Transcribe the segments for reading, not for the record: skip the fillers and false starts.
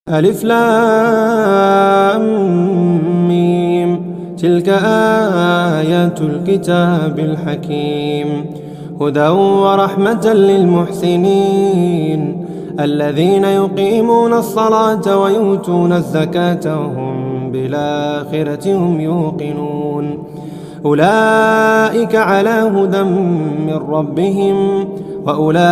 ألف لام ميم. تلك آيات الكتاب الحكيم، هدى ورحمة للمحسنين الذين يقيمون الصلاة ويؤتون الزكاة وهم بالآخرة هم يوقنون. أولئك على هدى من ربهم وأولئك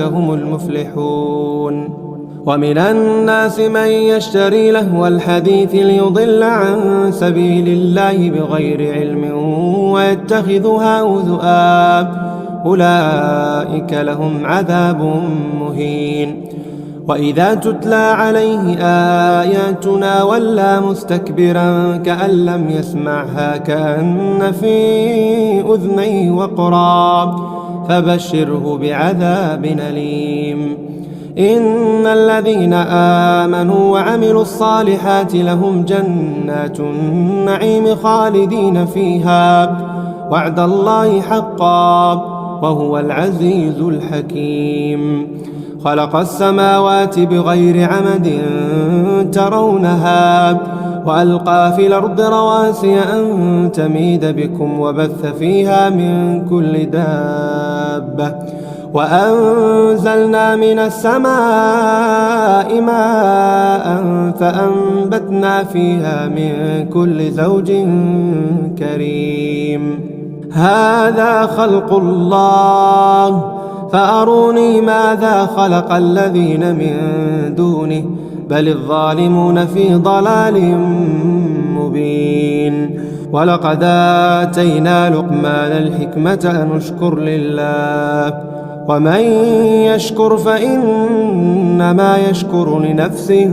هم المفلحون. ومن الناس من يشتري لهو الحديث ليضل عن سبيل الله بغير علم ويتخذها هزؤا، أولئك لهم عذاب مهين. وإذا تتلى عليه آياتنا ولى مستكبرا كأن لم يسمعها كأن في أذنيه وقرا، فبشره بعذاب أليم. إن الذين آمنوا وعملوا الصالحات لهم جنات النعيم خالدين فيها، وعد الله حقا وهو العزيز الحكيم. خلق السماوات بغير عمد ترونها وألقى في الأرض رواسي أن تميد بكم وبث فيها من كل دابة، وأنزلنا من السماء ماء فأنبتنا فيها من كل زوج كريم. هذا خلق الله فأروني ماذا خلق الذين من دونه بل الظالمون في ضلال مبين. ولقد آتينا لقمان الحكمة أن اشكر لله، ومن يشكر فإنما يشكر لنفسه،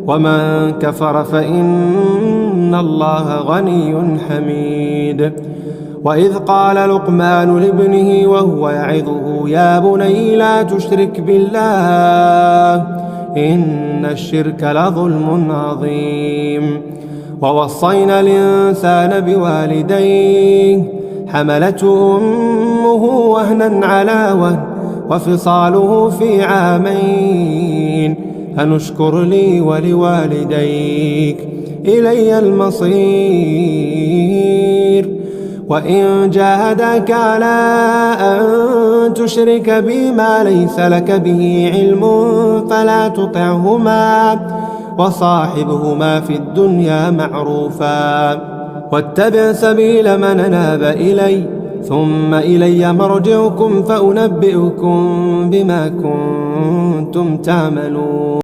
ومن كفر فإن الله غني حميد. وإذ قال لقمان لابنه وهو يعظه يا بني لا تشرك بالله إن الشرك لظلم عظيم. ووصينا الإنسان بوالديه حملته أمه وهنا على وهن وفصاله في عامين أن اشكر لي ولوالديك إلي المصير. وإن جاهداك على أن تشرك بي ما ليس لك به علم فلا تطعهما وصاحبهما في الدنيا معروفا، واتبع سبيل من أناب إلي ثم إلي مرجعكم فأنبئكم بما كنتم تعملون.